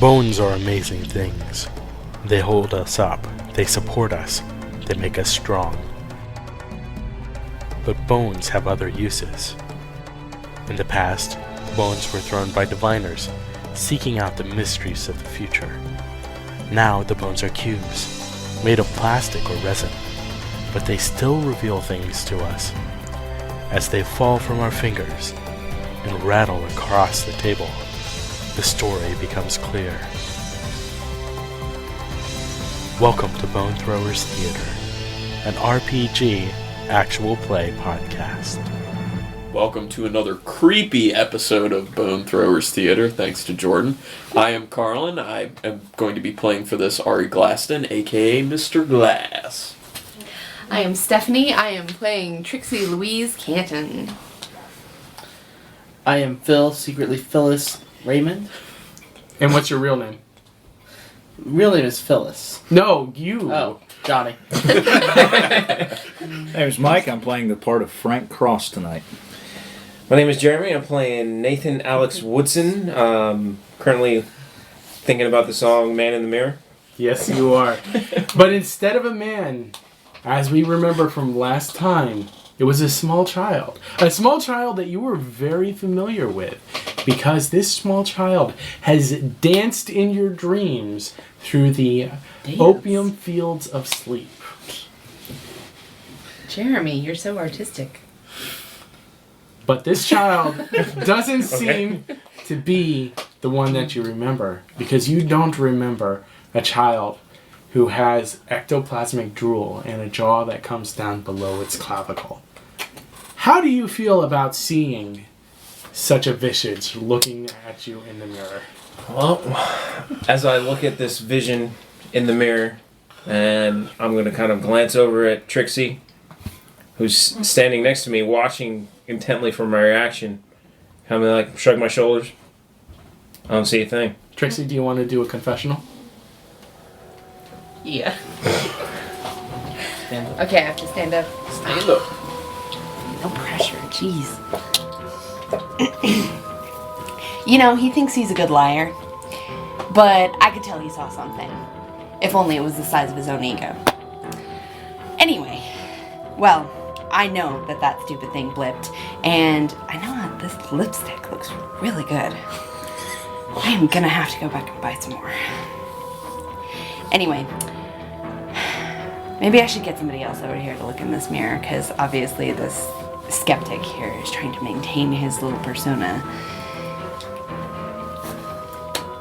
Bones are amazing things. They hold us up, they support us, they make us strong. But bones have other uses. In the past, bones were thrown by diviners, seeking out the mysteries of the future. Now the bones are cubes, made of plastic or resin, but they still reveal things to us. As they fall from our fingers and rattle across the table, the story becomes clear. Welcome to Bone Throwers Theater, an RPG actual play podcast. Welcome to another creepy episode of Bone Throwers Theater, thanks to Jordan. I am Carlin. I am going to be playing for this Auri Glasston, aka Mr. Glass. I am Stephanie. I am playing Trixie Louise Canton. I am Phil, secretly Phyllis Raymond. And what's your real name? Real name is Phyllis. No, you. Oh, Johnny. My name's Mike. I'm playing the part of Frank Cross tonight. My name is Jeremy. I'm playing Nathan Alex Woodson. Currently thinking about the song Man in the Mirror. Yes, you are. But instead of a man, as we remember from last time, it was a small child. A small child that you were very familiar with, because this small child has danced in your dreams through the opium fields of sleep. Jeremy, you're so artistic. But this child doesn't seem to be the one that you remember, because you don't remember a child who has ectoplasmic drool and a jaw that comes down below its clavicle. How do you feel about seeing such a visage looking at you in the mirror? Well, as I look at this vision in the mirror, and I'm going to kind of glance over at Trixie, who's standing next to me, watching intently for my reaction, kind of like shrug my shoulders. I don't see a thing. Trixie, do you want to do a confessional? Yeah. Stand up. Okay, I have to stand up. Stand up. No pressure, jeez. You know, he thinks he's a good liar, but I could tell he saw something. If only it was the size of his own ego. Anyway, well, I know that stupid thing blipped, and I know that this lipstick looks really good. I am gonna have to go back and buy some more. Anyway, maybe I should get somebody else over here to look in this mirror, because obviously this skeptic here is trying to maintain his little persona.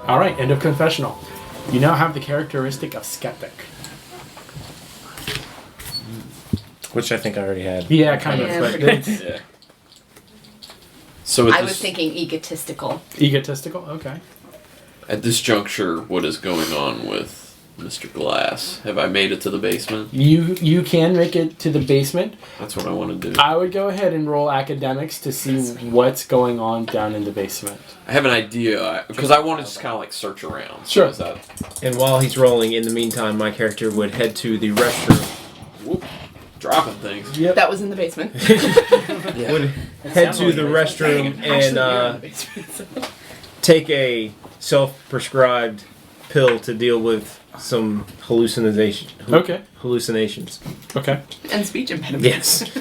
All right, end of confessional. You now have the characteristic of skeptic. Which I think I already had. Yeah, kind of. Yeah, But pretty it's Yeah. So I was thinking egotistical. egotistical. Okay. at this juncture, what is going on with Mr. Glass? Have I made it to the basement? You can make it to the basement. That's what I want to do. I would go ahead and roll academics to see what's going on down in the basement. I have an idea, because I want to just kind of like search around. Sure. Is that... And while he's rolling, in the meantime, my character would head to the restroom. Whoop. Dropping things. Yep. That was in the basement. Would head to the restroom and take a self-prescribed pill to deal with some hallucinations. Okay. And speech impediments. Yes.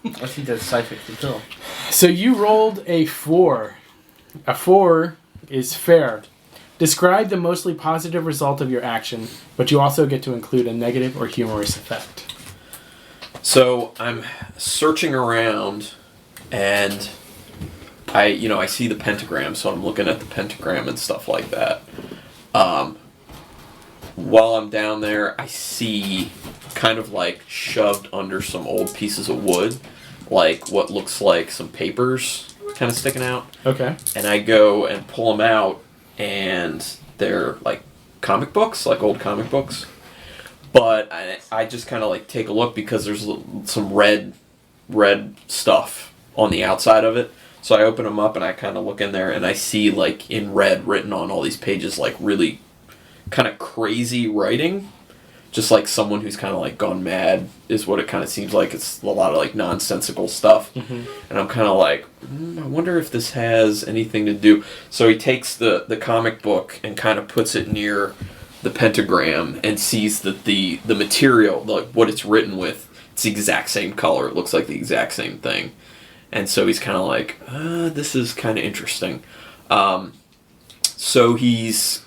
I think that's Cyphic to kill. So you rolled a 4. A 4 is fair. Describe the mostly positive result of your action, but you also get to include a negative or humorous effect. So I'm searching around, and I see the pentagram, so I'm looking at the pentagram and stuff like that. While I'm down there, I see kind of like shoved under some old pieces of wood, like what looks like some papers kind of sticking out. Okay. And I go and pull them out, and they're like comic books, like old comic books. But I just kind of like take a look because there's some red stuff on the outside of it. So I open them up and I kind of look in there and I see like in red written on all these pages like really kind of crazy writing. just like someone who's kind of like gone mad is what it kind of seems like. It's a lot of like nonsensical stuff. And I'm kind of like, I wonder if this has anything to do. So he takes the comic book and kind of puts it near the pentagram and sees that the material, like what it's written with, it's the exact same color. It looks like the exact same thing. And so he's kind of like, this is kind of interesting. So he's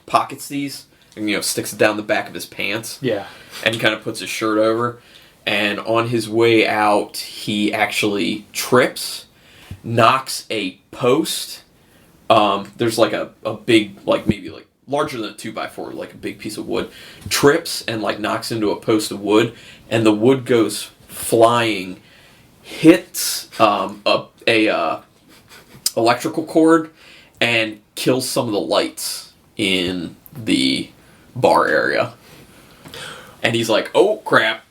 pockets these and, sticks it down the back of his pants. Yeah. And he kind of puts his shirt over. And on his way out, he actually trips, knocks a post. There's like a big, like maybe like larger than a 2x4, like a big piece of wood. Trips and like knocks into a post of wood. And the wood goes flying, hits a electrical cord, and kills some of the lights in the bar area. And he's like, oh crap.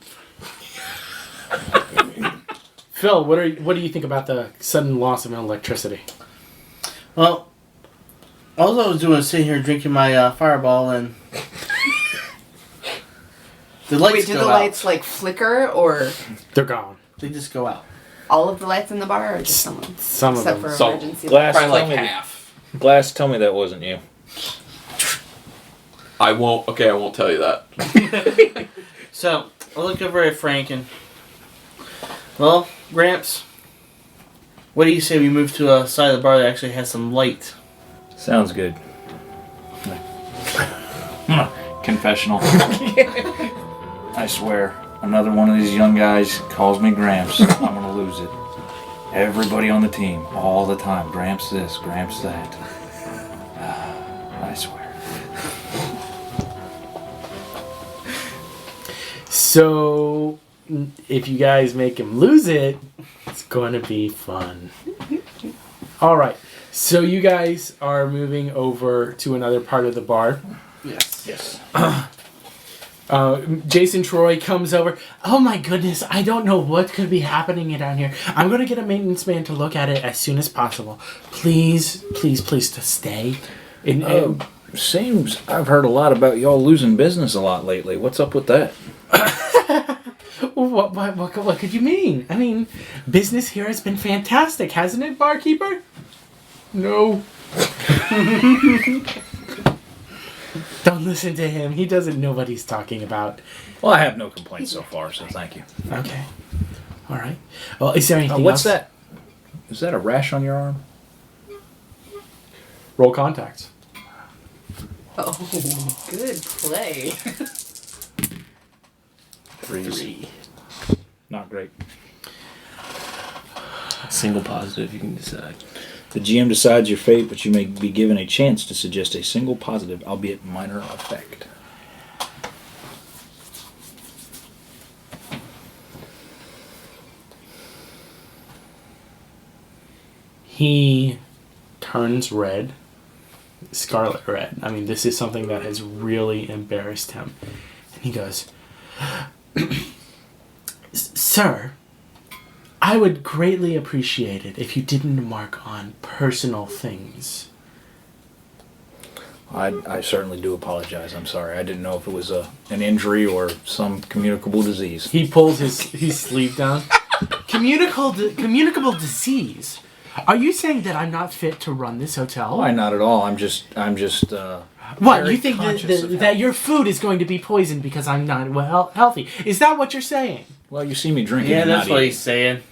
Phil, what do you think about the sudden loss of electricity? Well, all I was doing was sitting here drinking my Fireball, and the lights Wait, do go the out. lights like flicker, or They're gone. They just go out. all of the lights in the bar, or just some of them? Some of Except them. for So, emergency Glass, lights. Probably tell like me, half. Glass, tell me that wasn't you. I won't tell you that. So, I look over at Frank and... Well, Gramps, what do you say we move to a side of the bar that actually has some light? Sounds good. Confessional. I swear, another one of these young guys calls me Gramps, I'm gonna lose it. Everybody on the team, all the time, Gramps this, Gramps that. I swear. So, if you guys make him lose it, it's going to be fun. All right. So you guys are moving over to another part of the bar. Yes. Jason Troy comes over. Oh my goodness, I don't know what could be happening down here. I'm going to get a maintenance man to look at it as soon as possible. Please, please, please, to stay. Seems I've heard a lot about y'all losing business a lot lately. What's up with that? What could you mean? I mean, business here has been fantastic, hasn't it, barkeeper? No. Don't listen to him. He doesn't know what he's talking about. Well, I have no complaints so far, so thank you. Okay. All right. Well, is there anything What's else? that? Is that a rash on your arm? Roll contacts. Oh, good play. 3. Not great. Single positive, you can decide. The GM decides your fate, but you may be given a chance to suggest a single positive, albeit minor effect. He turns red. Scarlet red. I mean, this is something that has really embarrassed him. And he goes, Sir, I would greatly appreciate it if you didn't mark on personal things. I certainly do apologize. I'm sorry. I didn't know if it was an injury or some communicable disease. He pulls his sleeve down. Communicable disease? Are you saying that I'm not fit to run this hotel? Why, not at all. I'm just. What, very you think conscious of that health. your food is going to be poisoned because I'm not healthy? Is that what you're saying? Well, you see me drinking. Yeah, and that's not what eating. he's saying.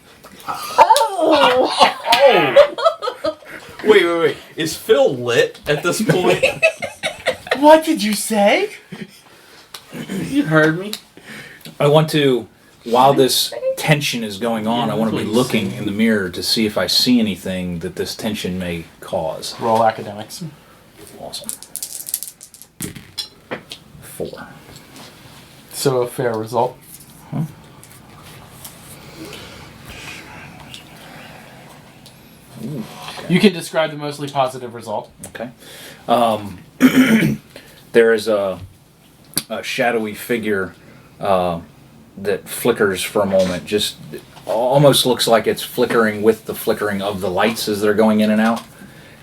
Wait. Is Phil lit at this point? What did you say? You heard me. I want to, while this tension is going on, I want to be please. looking in the mirror to see if I see anything that this tension may cause. Roll academics. Awesome. 4. So a fair result. You can describe the mostly positive result. Okay. There is a shadowy figure that flickers for a moment. Just almost looks like it's flickering with the flickering of the lights as they're going in and out,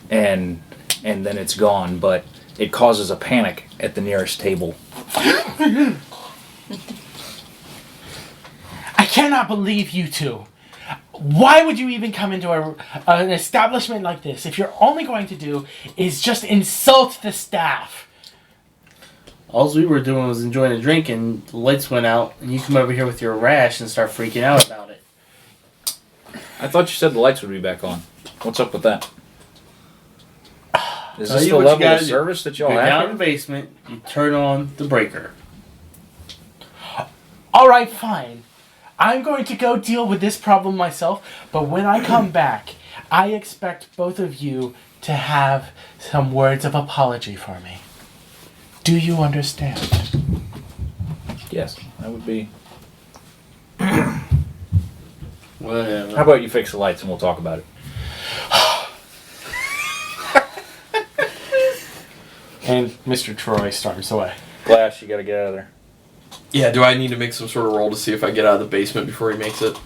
and then it's gone. But it causes a panic at the nearest table. I cannot believe you two. Why would you even come into an establishment like this if you're only going to do is just insult the staff? All we were doing was enjoying a drink, and the lights went out, and you come over here with your rash and start freaking out about it. I thought you said the lights would be back on. What's up with that? Is Tell this you the what you level gotta of do. service that y'all You're down in have? the basement, you turn on the breaker. Alright, fine. I'm going to go deal with this problem myself, but when I come back, I expect both of you to have some words of apology for me. Do you understand? Yes, that would be. Whatever. How about you fix the lights and we'll talk about it? And Mr. Troy storms away. Glass, you gotta get out of there. Yeah, do I need to make some sort of roll to see if I get out of the basement before he makes it?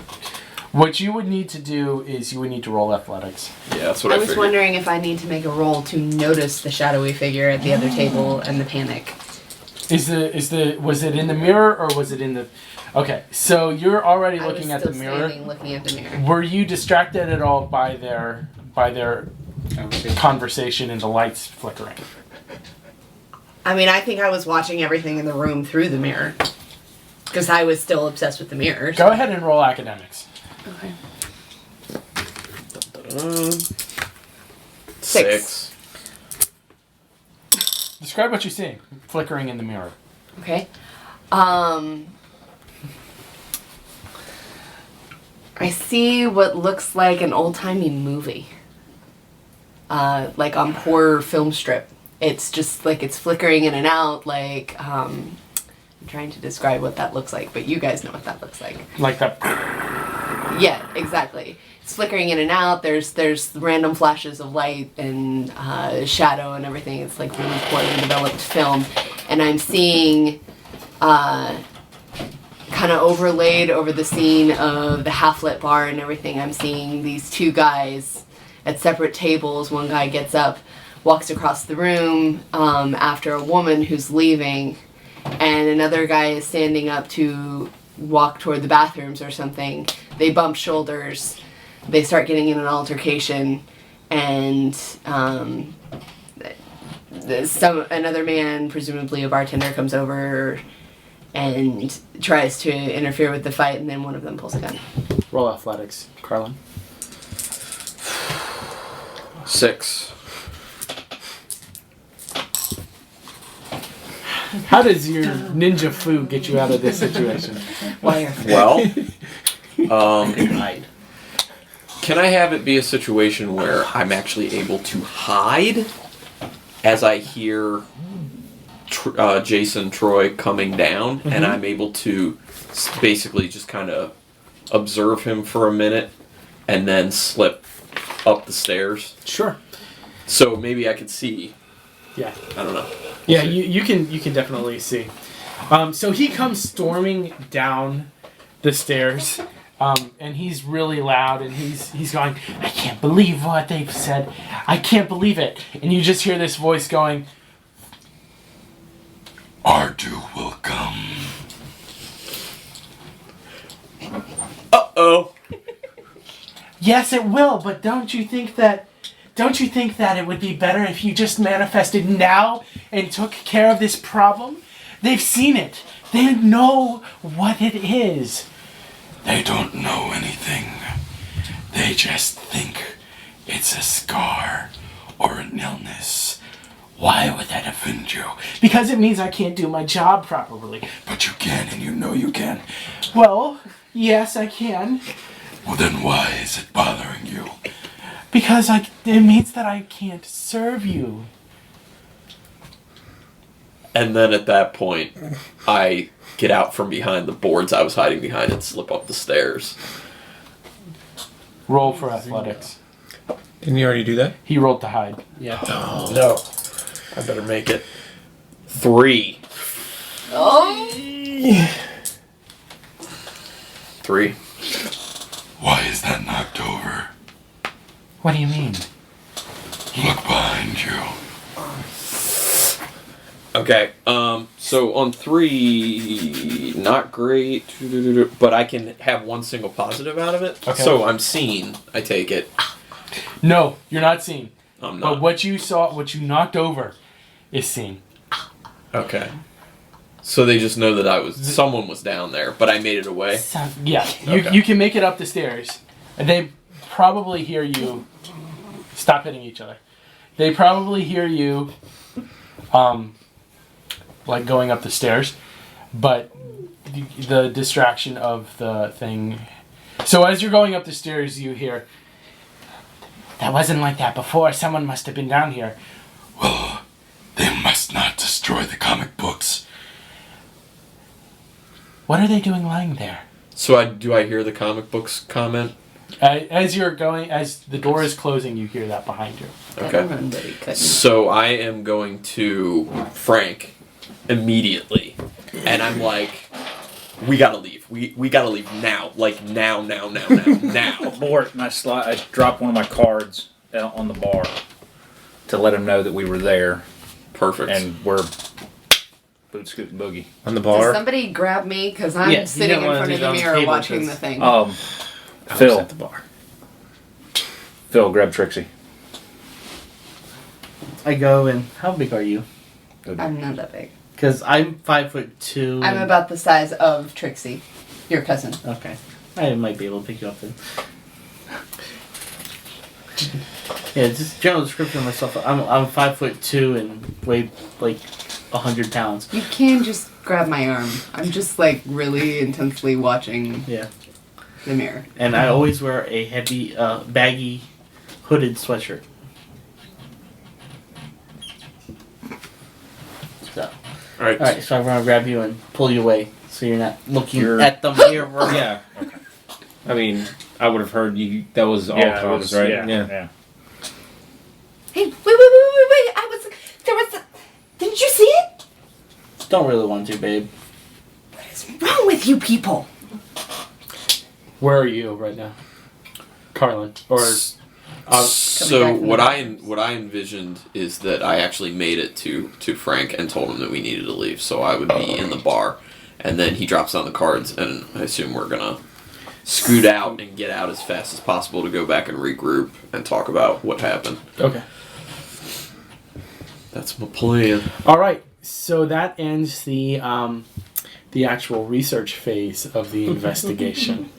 What you would need to do is you would need to roll athletics. Yeah, that's what I I was figured. wondering if I need to make a roll to notice the shadowy figure at the other table and the panic. Was it in the mirror or was it in the... Okay, so you're already looking at the mirror. Looking at the mirror. Were you distracted at all by their conversation and the lights flickering? I mean, I think I was watching everything in the room through the mirror. Because I was still obsessed with the mirrors. Go ahead and roll academics. Okay. 6. Describe what you're seeing. Flickering in the mirror. Okay. I see what looks like an old-timey movie. Like on horror film strip. It's just like it's flickering in and out, like, I'm trying to describe what that looks like, but you guys know what that looks like. Like that. Yeah, exactly. It's flickering in and out. There's random flashes of light and shadow and everything. It's like really poorly developed film. And I'm seeing kind of overlaid over the scene of the half-lit bar and everything. I'm seeing these two guys at separate tables. One guy gets up, walks across the room after a woman who's leaving, and another guy is standing up to walk toward the bathrooms or something. They bump shoulders. They start getting in an altercation, and another man, presumably a bartender, comes over and tries to interfere with the fight, and then one of them pulls a gun. Roll athletics. Carlin. 6. How does your ninja foo get you out of this situation? Well, can I have it be a situation where I'm actually able to hide as I hear Jason Troy coming down, and I'm able to basically just kind of observe him for a minute and then slip up the stairs? Sure. So maybe I could see. Yeah. I don't know. Yeah, you can definitely see. So he comes storming down the stairs, and he's really loud, and he's going, I can't believe what they've said. I can't believe it. And you just hear this voice going, Ardu will come. Uh-oh. yes, it will, but don't you think that it would be better if you just manifested now and took care of this problem? They've seen it. They know what it is. They don't know anything. They just think it's a scar or an illness. Why would that offend you? Because it means I can't do my job properly. But you can, and you know you can. Well, yes, I can. Well, then why is it bothering you? Because it means that I can't serve you. And then at that point, I get out from behind the boards I was hiding behind and slip up the stairs. Roll for athletics. Didn't you already do that? He rolled to hide. Yeah. Oh, no. I better make it. 3. Oh! 3. Why is that knocked over? What do you mean? Look behind you. Okay, So on 3, not great, but I can have one single positive out of it. Okay. So I'm seen, I take it. No, you're not seen. I'm But not. what you saw, what you knocked over, is seen. Okay. So they just know that someone was down there, but I made it away. Yeah, Okay. you can make it up the stairs. And they probably hear you. Stop hitting each other. They probably hear you, like going up the stairs, but the distraction of the thing. So as you're going up the stairs, you hear, "That wasn't like that before. Someone must have been down here." Well, they must not destroy the comic books. What are they doing lying there? So do I hear the comic books comment? As you're going, as the door is closing, you hear that behind you. Okay. So I am going to Frank immediately, and I'm like, "We gotta leave. We gotta leave now. Like now. Abort, and I dropped one of my cards on the bar to let him know that we were there, Perfect. and we're boot scooting boogie. On the Does bar. somebody grab me? Because I'm Yeah, you sitting don't in wanna front do of it the on the mirror table, watching the 'cause- thing. I was Phil, at the bar. Phil, grab Trixie. I go and how big are you? I'm not that big. Because I'm 5'2". I'm about the size of Trixie, your cousin. Okay. I might be able to pick you up then. Yeah, just general description of myself. I'm 5'2" and weigh like 100 pounds. You can just grab my arm. I'm just like really intensely watching Yeah. the mirror. And I always wear a heavy, baggy, hooded sweatshirt. So, All right. alright, so I'm gonna grab you and pull you away so you're not looking You're- at the mirror. Yeah. I mean, I would have heard you. That was all Yeah, it Tom's, was- right? Yeah. Hey, wait! I was. There was. Didn't you see it? Don't really want to, babe. What is wrong with you people? Where are you right now, Carlin? Or So back from what the I envisioned is that I actually made it to Frank and told him that we needed to leave. So I would be in the bar, and then he drops down the cards, and I assume we're gonna scoot out and get out as fast as possible to go back and regroup and talk about what happened. okay. That's my plan. All right. So that ends the actual research phase of the investigation.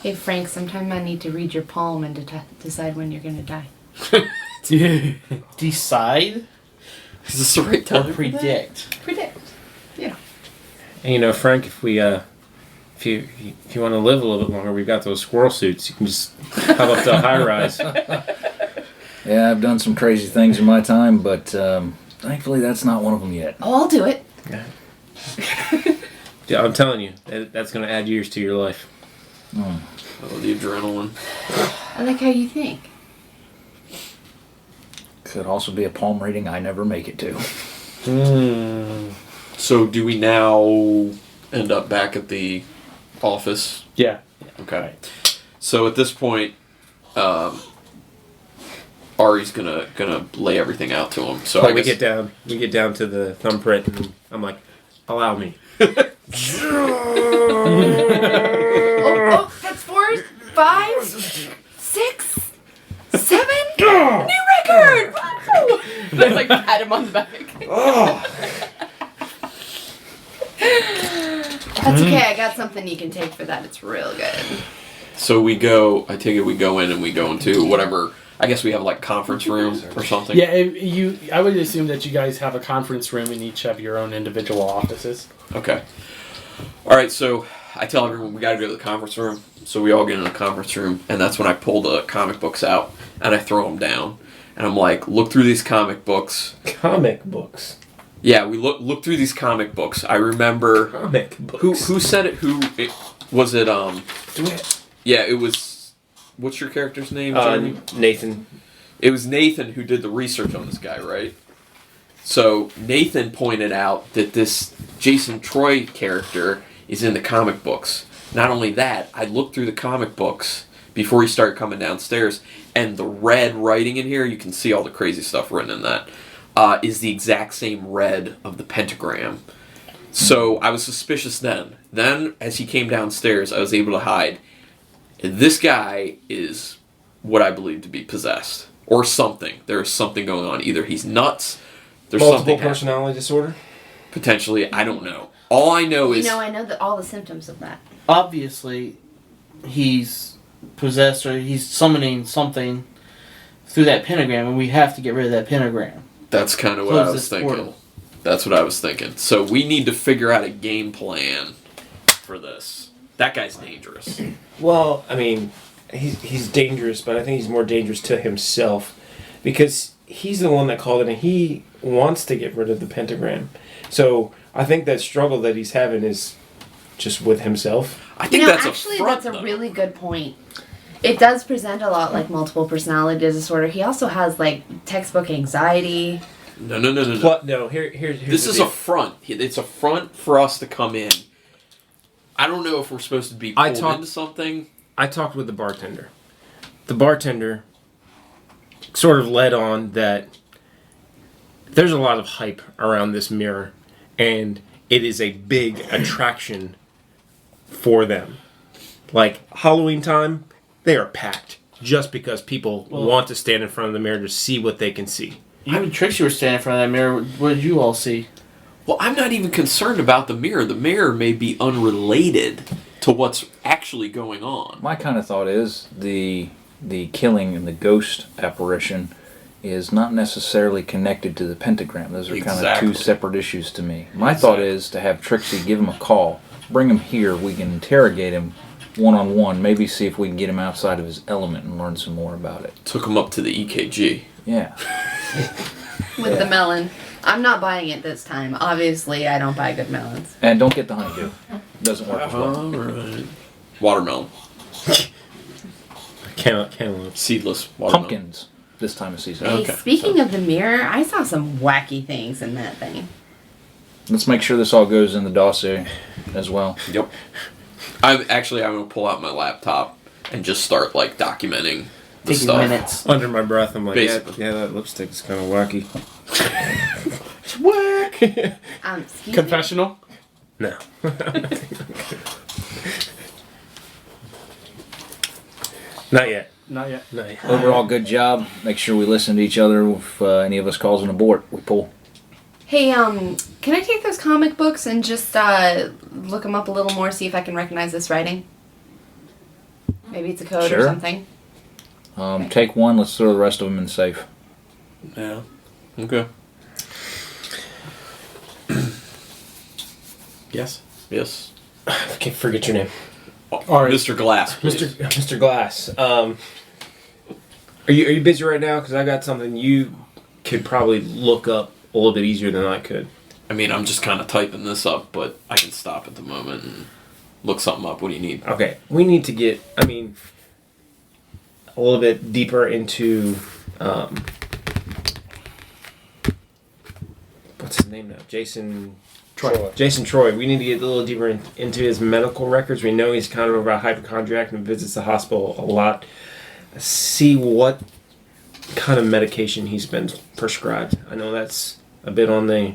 Hey Frank, sometime I need to read your palm and decide when you're gonna die. Decide Is this the right or time? predict? Predict. Yeah. And you know, Frank, if we if you want to live a little bit longer, we've got those squirrel suits. You can just hop up to a high rise. Yeah, I've done some crazy things in my time, but thankfully that's not one of them yet. Oh, I'll do it. Yeah, I'm telling you, that's going to add years to your life. Oh, the adrenaline. I like how you think. Could also be a palm reading I never make it to. So do we now end up back at the office? Yeah. Okay. So at this point, Ari's gonna lay everything out to him. So I we guess, get down to the thumbprint, and I'm like, allow me. Oh, that's 4, 5, 6, 7. New record! Wow! Let's like pat him on the back. That's okay. I got something you can take for that. It's real good. So we go. I take it we go in and we go into whatever. I guess we have like conference room or something. Yeah. I would assume that you guys have a conference room and each have your own individual offices. Okay. All right. So I tell everyone we got to go to the conference room. So we all get in the conference room, and that's when I pull the comic books out and I throw them down, and I'm like, look through these comic books. Comic books. Yeah, we look through these comic books. I remember Comic books. who said it. Was it? Yeah, it was. What's your character's name, Jeremy? Nathan. It was Nathan who did the research on this guy, right? So Nathan pointed out that this Jason Troy character is in the comic books. Not only that, I looked through the comic books before he started coming downstairs, and the red writing in here, you can see all the crazy stuff written in that. is the exact same red of the pentagram. So I was suspicious then. Then, as he came downstairs, I was able to hide. This guy is what I believe to be possessed. Or something. There's something going on. Either he's nuts, there's Multiple something personality disorder? potentially, I don't know. All I know is... I know all the symptoms of that. Obviously, he's possessed or he's summoning something through that pentagram, and we have to get rid of that pentagram. That's kind of what Close I was this thinking. portal. That's what I was thinking. So we need to figure out a game plan for this. That guy's dangerous. Well, I mean, he's dangerous, but I think he's more dangerous to himself because he's the one that called it and he wants to get rid of the pentagram. So I think that struggle that he's having is just with himself. I think that's actually, a front, that's a though. really good point. It does present a lot like multiple personality disorder. He also has like textbook anxiety. No. What? No, here's This the is deal. a front. It's a front for us to come in. I don't know if we're supposed to be pulled into something. I talked with the bartender. The bartender sort of led on that there's a lot of hype around this mirror, and it is a big attraction for them. Like Halloween time, they are packed just because people want to stand in front of the mirror to see what they can see. You and Trixie were standing in front of that mirror. What did you all see? Well, I'm not even concerned about the mirror. The mirror may be unrelated to what's actually going on. My kind of thought is the killing and the ghost apparition is not necessarily connected to the pentagram. Those are kind of two separate issues to me. My thought is to have Trixie give him a call, bring him here, we can interrogate him one-on-one, maybe see if we can get him outside of his element and learn some more about it. Took him up to the EKG. Yeah. With the melon. I'm not buying it this time. Obviously, I don't buy good melons. And don't get the honeydew. Doesn't work as well. Alright. Watermelon. Cantaloupe. Seedless watermelon. Pumpkins this time of season. Hey, Okay. speaking of the mirror, I saw some wacky things in that thing. Let's make sure this all goes in the dossier as well. Yep. I'm going to pull out my laptop and just start, like, documenting the Taking stuff. minutes. Under my breath, I'm like, Basically. yeah, that lipstick is kind of wacky. Whack. Excuse me? Confessional. No. Not yet. Not yet. Not yet. Overall, good job. Make sure we listen to each other. If any of us calls an abort, we pull. Hey, can I take those comic books and just look them up a little more, see if I can recognize this writing? Maybe it's a code Sure. or something. Take one. Let's throw the rest of them in the safe. Yeah. Okay. Yes. Yes. I can't forget your name. Auri. Mr. Glass, please. Mr. Glass. Are you busy right now? Because I got something you could probably look up a little bit easier than I could. I mean, I'm just kind of typing this up, but I can stop at the moment and look something up. What do you need? Okay, we need to get, a little bit deeper into, what's his name now? Jason Troy. We need to get a little deeper into his medical records. We know he's kind of a hypochondriac and visits the hospital a lot. See what kind of medication he's been prescribed. I know that's a bit on the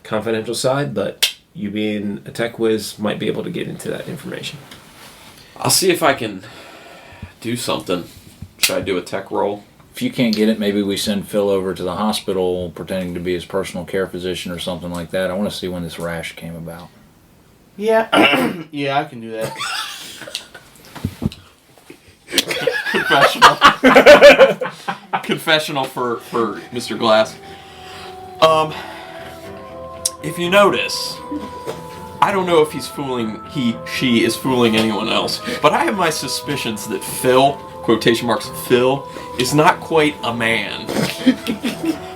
confidential side, but you being a tech whiz might be able to get into that information. I'll see if I can do something. Should I do a tech roll? If you can't get it, maybe we send Phil over to the hospital pretending to be his personal care physician or something like that. I want to see when this rash came about. Yeah. Yeah, I can do that. Confessional for Mr. Glass. If you notice, I don't know if she is fooling anyone else, but I have my suspicions that Phil, quotation marks, Phil, is not quite a man.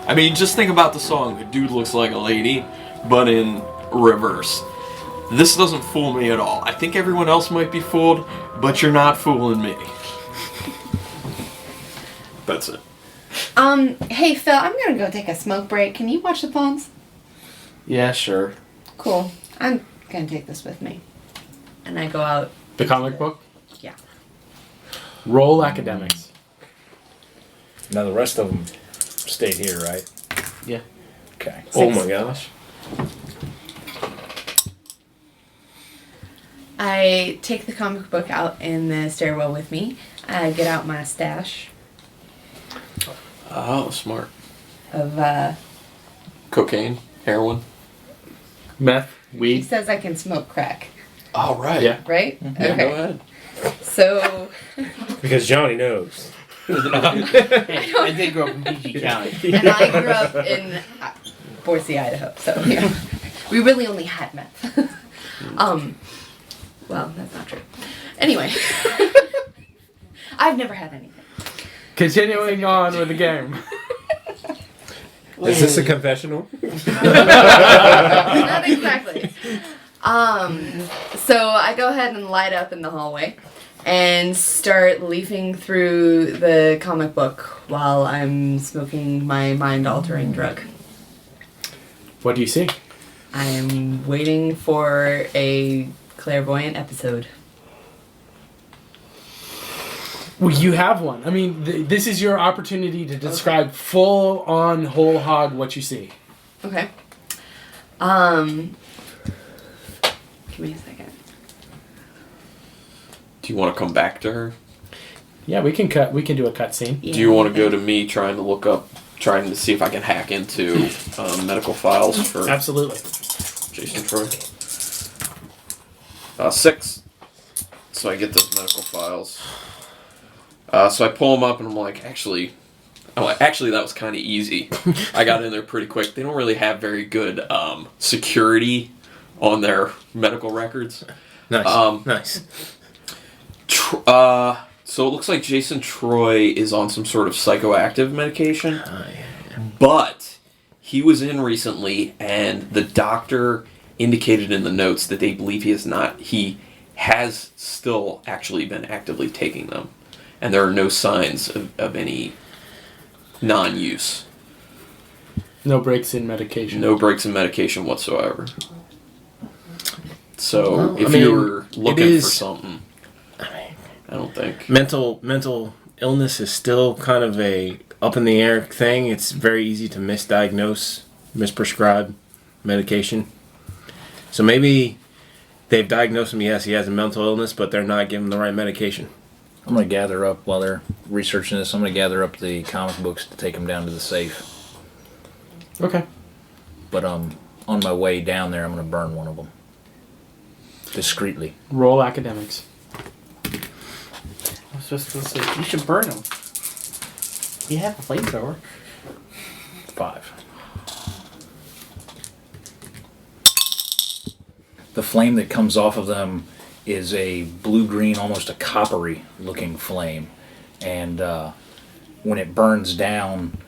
I mean, just think about the song, "The Dude Looks Like a Lady," but in reverse. This doesn't fool me at all. I think everyone else might be fooled, but you're not fooling me. That's it. Hey Phil, I'm gonna go take a smoke break. Can you watch the phones? Yeah, sure. Cool. I'm gonna take this with me. And I go out. The comic book. Yeah. Roll academics. Now the rest of them stayed here, right? Yeah. Okay. Oh my gosh. I take the comic book out in the stairwell with me. I get out my stash Oh, smart. of, Cocaine, heroin. Meth, he weed. says I can smoke crack, All right. Yeah. right? Yeah, go ahead. So, Because Johnny knows. Hey, I did grow up in PG County. and I grew up in Boise, Idaho, so, yeah. We really only had meth. Well, that's not true. Anyway. I've never had anything. Continuing on with the game. Is this a confessional? Not exactly. So I go ahead and light up in the hallway and start leafing through the comic book while I'm smoking my mind-altering drug. What do you see? I am waiting for a clairvoyant episode. Well, you have one. I mean, this is your opportunity to describe full on, whole hog what you see. Okay. Give me a second. Do you want to come back to her? Yeah, we can cut. We can do a cut scene. Yeah. Do you want to go to me trying to see if I can hack into medical files for Absolutely. Jason Troy? 6. So I get those medical files. So I pull them up and I'm like, actually, that was kind of easy. I got in there pretty quick. They don't really have very good security on their medical records. Nice. Nice. So it looks like Jason Troy is on some sort of psychoactive medication. But he was in recently, and the doctor indicated in the notes that they believe he has still actually been actively taking them. And there are no signs of any non-use. No breaks in medication. No breaks in medication whatsoever. So, Well, if I mean, you're looking it for is- something, I don't think. Mental illness is still kind of a up in the air thing. It's very easy to misdiagnose, misprescribe medication. So maybe they've diagnosed him, yes, he has a mental illness, but they're not giving him the right medication. I'm going to gather up, while they're researching this, I'm going to gather up the comic books to take them down to the safe. Okay. But on my way down there, I'm going to burn one of them. Discreetly. Roll academics. I was just going to say, you should burn them. You have a flamethrower. 5. The flame that comes off of them is a blue-green, almost a coppery-looking flame. And when it burns down,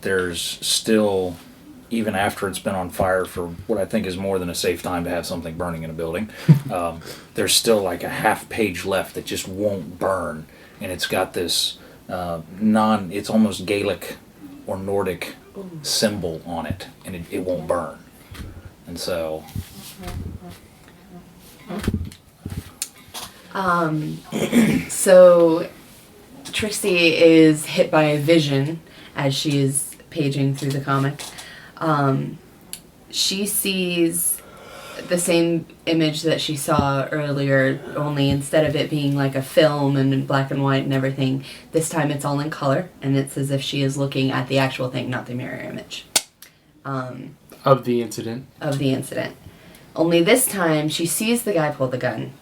there's still, even after it's been on fire for what I think is more than a safe time to have something burning in a building, there's still like a half page left that just won't burn. And it's got this it's almost Gaelic or Nordic symbol on it, and it won't burn. And so... So Trixie is hit by a vision as she is paging through the comic. She sees the same image that she saw earlier, only instead of it being like a film and in black and white and everything, this time it's all in color, and it's as if she is looking at the actual thing, not the mirror image. Of the incident. Of the incident. Only this time, she sees the guy pull the gun.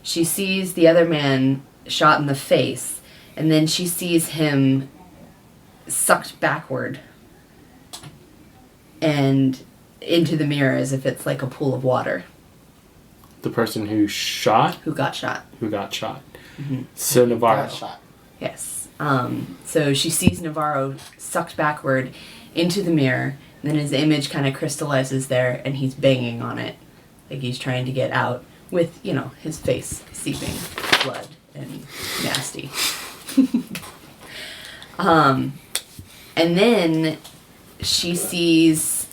She sees the other man shot in the face, and then she sees him sucked backward and into the mirror as if it's like a pool of water. The person who shot? Who got shot. Who got shot. Mm-hmm. So Navarro. Yes. So she sees Navarro sucked backward into the mirror, and then his image kind of crystallizes there, and he's banging on it. Like he's trying to get out with, his face seeping blood and nasty. And then she sees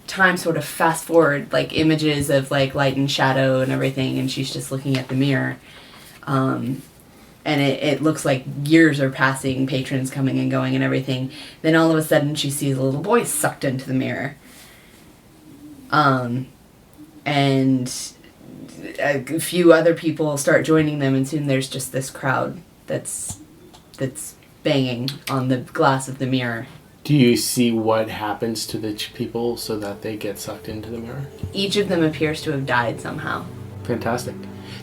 time sort of fast forward, like images of like light and shadow and everything, and she's just looking at the mirror. and it looks like years are passing, patrons coming and going and everything. Then all of a sudden she sees a little boy sucked into the mirror. And a few other people start joining them, and soon there's just this crowd that's banging on the glass of the mirror. Do you see what happens to the people so that they get sucked into the mirror? Each of them appears to have died somehow. Fantastic.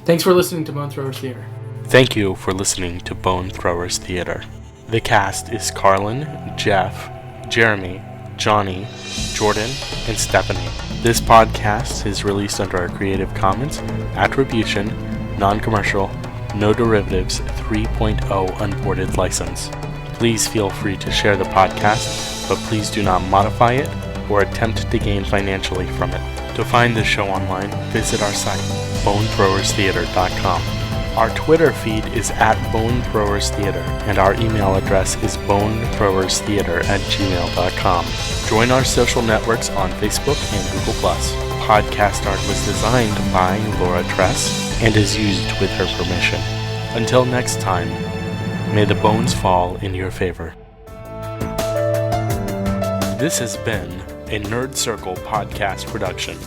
Thanks for listening to Bone Throwers Theater. Thank you for listening to Bone Throwers Theater. The cast is Carlin, Jeff, Jeremy, Johnny, Jordan, and Stephanie. This podcast is released under a Creative Commons Attribution, Non-Commercial, No Derivatives 3.0 Unported license. Please feel free to share the podcast, but please do not modify it or attempt to gain financially from it. To find the show online, visit our site, bonethrowerstheater.com. Our Twitter feed is @bonethrowerstheater, and our email address is bonethrowerstheater@gmail.com. Join our social networks on Facebook and Google+. Podcast art was designed by Laura Tress and is used with her permission. Until next time, may the bones fall in your favor. This has been a Nerd Circle podcast production.